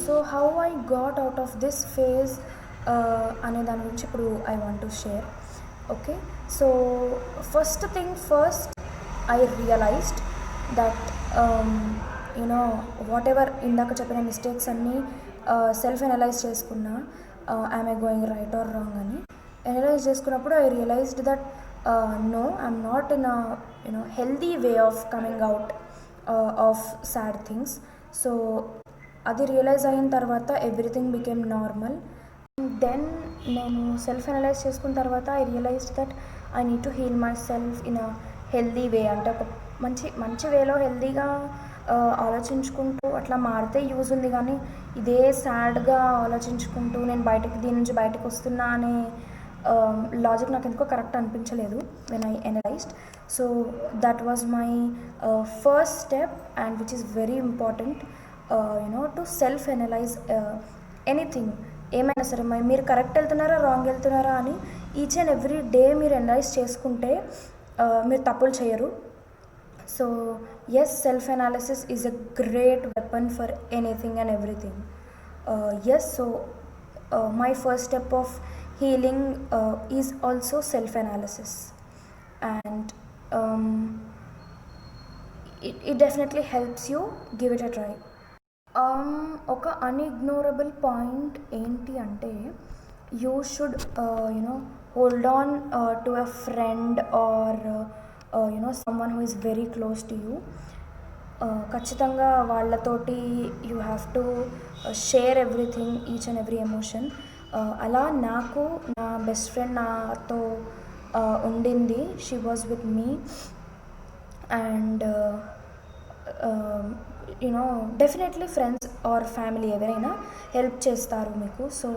So how I got out of this phase అనే దాని గురించి ఇప్పుడు I want to share. Okay, so first thing first I realised that you know whatever ఇందాక చెప్పిన mistakes అన్నీ self analyse చేసుకున్నా I'm I going right or wrong అని analyse చేసుకున్నప్పుడు I realised that no I'm not in a healthy way of coming out of sad things. So అది realise అయిన తర్వాత everything became normal. Then నేను self analyse చేసుకున్న తర్వాత I realise that I need to heal myself in a healthy way. అంటే ఒక మంచి వేలో హెల్దీగా ఆలోచించుకుంటూ అట్లా మారితే యూజ్ ఉంది, కానీ ఇదే సాడ్గా ఆలోచించుకుంటూ నేను దీని నుంచి బయటకు వస్తున్నా అనే లాజిక్ నాకు ఎందుకో కరెక్ట్ అనిపించలేదు when I analysed. So that was my first step and which is very important to self analyse anything. ఏమైనా సరే మీరు కరెక్ట్ వెళ్తున్నారా రాంగ్ వెళ్తున్నారా అని ఈచ్ అండ్ ఎవ్రీ డే మీరు అనలైజ్ చేసుకుంటే మీరు తప్పులు చేయరు. So yes, self analysis is a great weapon for anything and everything. Yes, so my first step of healing is also self analysis and it definitely helps you. Give it a try. ఒక అన్ఇగ్నోరబుల్ point ఏంటి అంటే you should hold on to a friend or someone who is very close to you. ఖచ్చితంగా వాళ్ళతోటి you have to share everything, each and every emotion. అలా నాకు నా best friend నాతో ఉండింది. She was with me and definitely friends or family ఎవరైనా help చేస్తారు మీకు. సో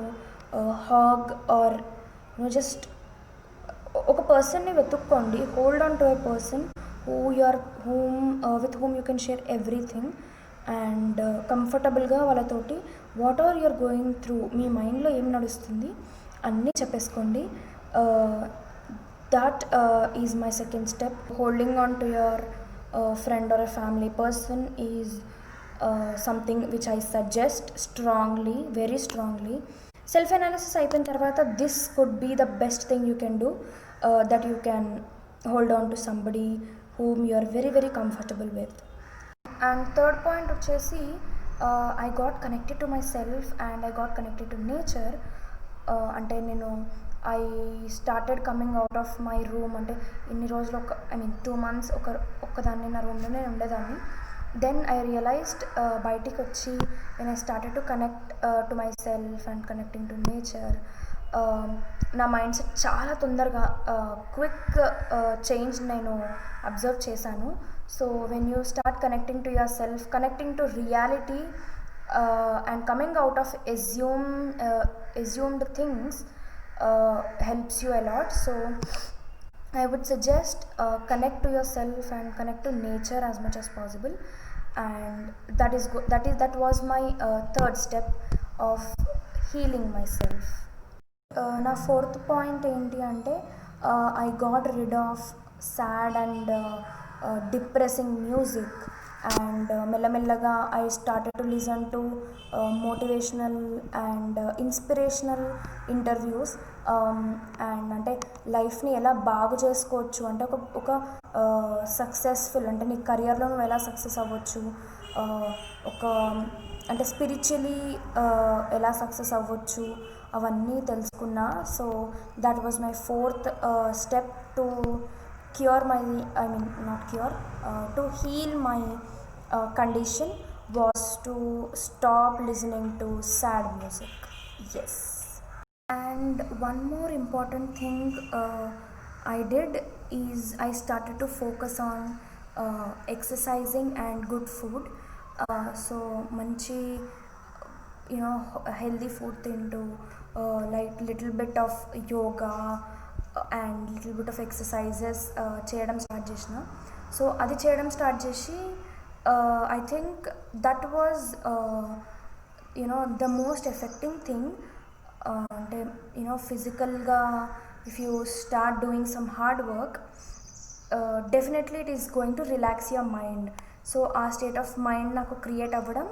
హాగ్ ఆర్ జస్ట్ ఒక పర్సన్ని వెతుక్కోండి. Hold on to a person with whom you can share everything and కంఫర్టబుల్గా వాళ్ళతోటి what are you are going through, మీ మైండ్లో ఏం నడుస్తుంది అన్నీ చెప్పేసుకోండి. that is my second step. Holding on to your friend or a family person is something which I suggest strongly, very strongly. Self analysis అయిపోయిన తర్వాత this could be the best thing you can do, that you can hold on to somebody whom you are very very comfortable with. And third point వచ్చేసి I got connected to myself and I got connected to nature. అంటే నేను I started coming out of my room. అంటే ఇన్ని రోజులు 2 months ఒక్కదాన్ని నా రూమ్లోనే ఉండేదాన్ని. దెన్ ఐ రియలైజ్డ్ బయటికి వచ్చి when I started to connect to my self and connecting to nature, నా మైండ్ సెట్ చాలా తొందరగా క్విక్ చేంజ్ నేను అబ్జర్వ్ చేశాను. So when you start connecting to your self, connecting to reality and coming out of assumed things helps you a lot. So I would suggest connect to yourself and connect to nature as much as possible, and that was my third step of healing myself. నా fourth point ఏంటి అంటే I got rid of sad and depressing music, and మెల్లమెల్లగా I started to listen to motivational and inspirational interviews, and అంటే లైఫ్ని ఎలా బాగు చేసుకోవచ్చు అంటే ఒక సక్సెస్ఫుల్ అంటే నీ కెరియర్లో నువ్వు ఎలా సక్సెస్ అవ్వచ్చు, ఒక అంటే స్పిరిచువలీ ఎలా సక్సెస్ అవ్వచ్చు అవన్నీ తెలుసుకున్నా. So that was my fourth step to cure my not cure, to heal my condition was to stop listening to sad music. Yes. And one more important thing I did is I started to focus on exercising and good food. So manchi healthy food తింటూ like little bit of yoga and little bit of exercises చేయడం start చేసిన. So అది చేయడం start చేసి I think that was the most effective thing. అంటే ఫిజికల్గా if you start doing some hard work, definitely it is going to relax your mind. So ఆ state of mind నాకు create అవ్వడం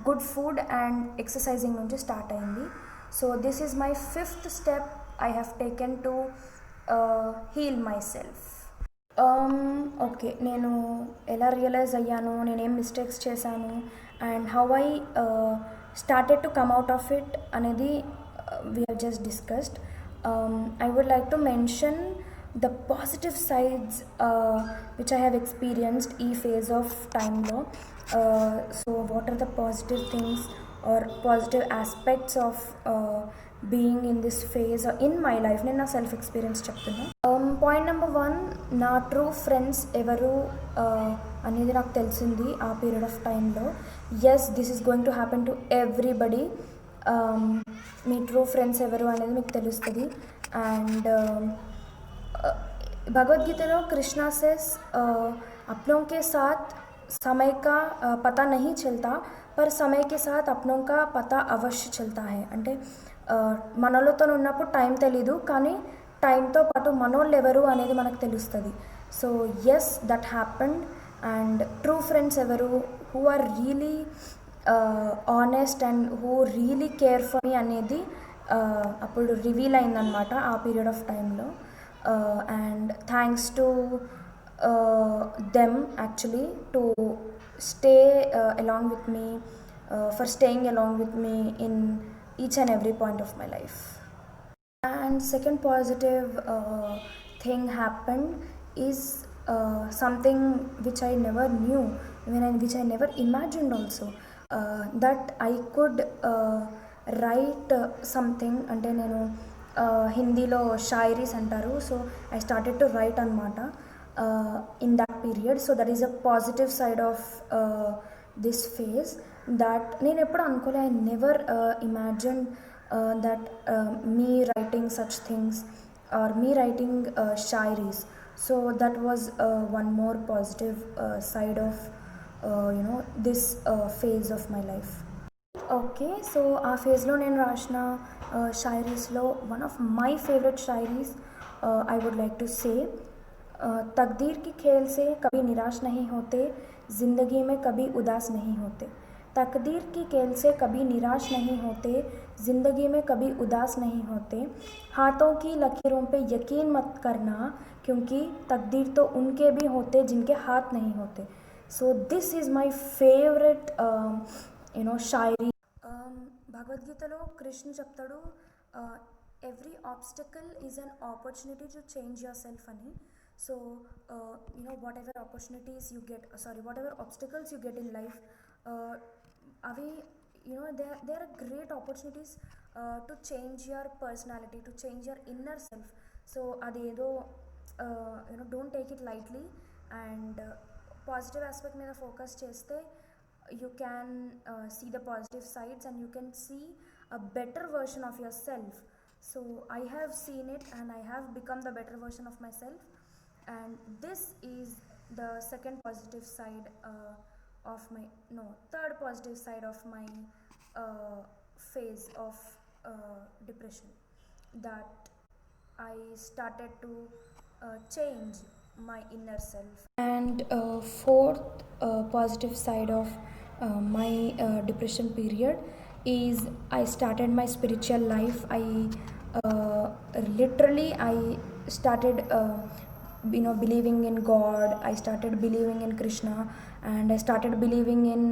good food and exercising నుంచి start అయింది. So this is my 5th step I have taken to heal myself. Okay, నేను ఎలా realise అయ్యాను, నేనేం mistakes చేశాను and how I started to come out of it అనేది we have just discussed. I would like to mention the positive sides which I have experienced e phase of time lo. So what are the positive things or positive aspects of being in this phase in my life? నేను నా self experience చెప్తున్నా. Point number 1, నా true friends ఎవరు అనేది నాకు తెలిసింది ఆ period of టైంలో. Yes, this is going to happen to everybody. మీ ట్రూ ఫ్రెండ్స్ ఎవరు అనేది మీకు తెలుస్తుంది. అండ్ భగవద్గీతలో కృష్ణ సేస్ अपनों के साथ समय का पता नहीं चलता पर समय के साथ अपनों का पता अवश्य चलता है. అంటే మనలతో ఉన్నప్పుడు టైం తెలీదు, కానీ టైంతో పాటు మనోళ్ళు ఎవరు అనేది మనకు తెలుస్తుంది. So yes, that happened. And true friends ఎవరు, who are really honest and who really care for me అనేది అప్పుడు రివీల్ అయిందనమాట ఆ పీరియడ్ ఆఫ్ టైంలో. And thanks to them actually to stay along with me, for staying along with me in each and every point of my life. And second positive thing happened is something which I never knew, which I never imagined also, that I could write something. అంటే నేను హిందీలో షాయరీస్ అంటారు. So I started to write అనమాట in that period. So that is a positive side of this phase దట్ నేను ఎప్పుడు అనుకోలే. I never imagine that me writing such things or me writing shayaris. So that was one more positive side of this phase of my life. Okay, so ఆ ఫేజ్లో నేను రాసిన షాయరీస్లో one of my favourite shayaris I would like to say, तकदीर की खेल से कभी निराश नहीं होते, ज़िंदगी में कभी उदास नहीं होते. तकदीर की खेल से कभी निराश नहीं होते, ज़िंदगी में कभी उदास नहीं होते. हाथों की लकीरों पे यकीन मत करना, क्योंकि तकदीर तो उनके भी होते जिनके हाथ नहीं होते. So this is my favorite shayari. భగవద్గీతలో కృష్ణ చెప్తాడు, every obstacle is an opportunity to change your self అని. So whatever opportunities you get, whatever obstacles you get in life, avi they are great opportunities to change your personality, to change your inner self. So adedo don't take it lightly, and positive aspect మీద focus చేస్తే you can see the positive sides and you can see a better version of yourself. So I have seen it and I have become the better version of myself. And this is the third positive side of my phase of depression, that I started to change my inner self. And fourth positive side of my depression period is I started my spiritual life. I started believing in God. I started believing in Krishna, and I started believing in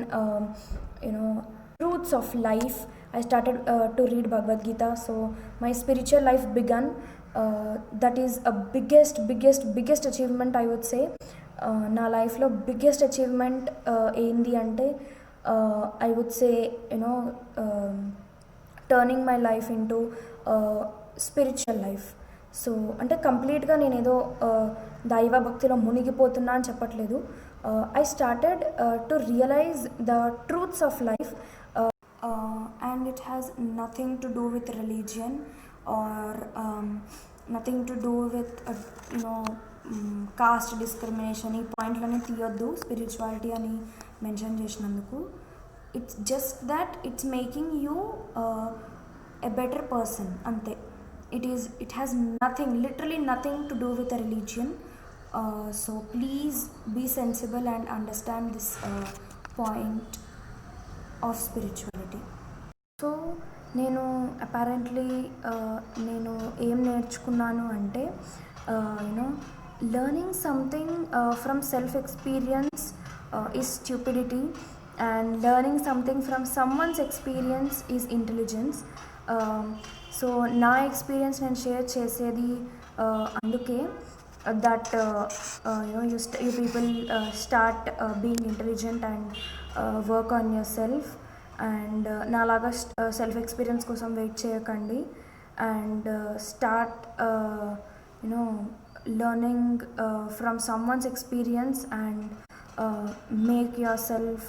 truths of life. I started to read Bhagavad Gita. So my spiritual life began. That is a biggest achievement, I would say. నా లైఫ్లో biggest achievement ఏంది అంటే I would say turning my life into spiritual life. So అంటే కంప్లీట్గా నేను ఏదో దైవ భక్తిలో మునిగిపోతున్నా అని చెప్పట్లేదు. I started to realise the truths of life, and it has nothing to do with religion or nothing to do with caste discrimination. ఈ పాయింట్లన్నీ తీయొద్దు స్పిరిచువాలిటీ అని మెన్షన్ చేసినందుకు. It's just that it's making you a better person అంతే. It has nothing, literally nothing to do with a religion So please be sensible and understand this point of spirituality. So నేను apparently నేను ఏం నేర్చుకున్నాను అంటే you know learning something from self experience is stupidity and learning something from someone's experience is intelligence. So నా experience నేను share చేసేది అందుకే that you people start being intelligent and work on yourself and నాలాగా self experience కోసం wait చేయకండి and start learning from someone's experience and make your self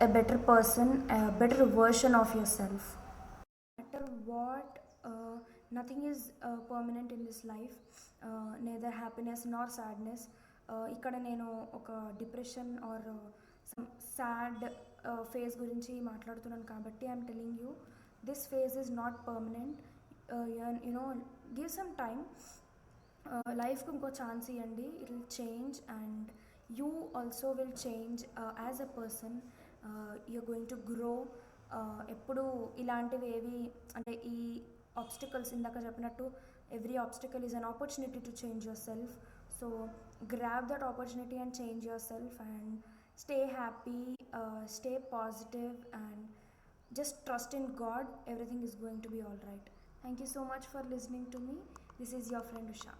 a better person, a better version of your self. matter what, nothing is permanent in this life, neither happiness nor sadness. ఇక్కడ నేను ఒక depression or some sad phase గురించి మాట్లాడుతున్నాను కాబట్టి I'm telling you this phase is not permanent. You know give some time, లైఫ్కి ఇంకో chance ఇవ్వండి, it will change and you also will change as a person. You're going to grow. ఎప్పుడు ఇలాంటివి ఏవి అంటే ఈ ఆబ్స్టికల్స్ ఇందాక చెప్పినట్టు every obstacle is an opportunity to change yourself. So grab that opportunity and change yourself and stay happy, stay positive and just trust in God. Everything is going to be all right. Thank you so much for listening to me. This is your friend Usha.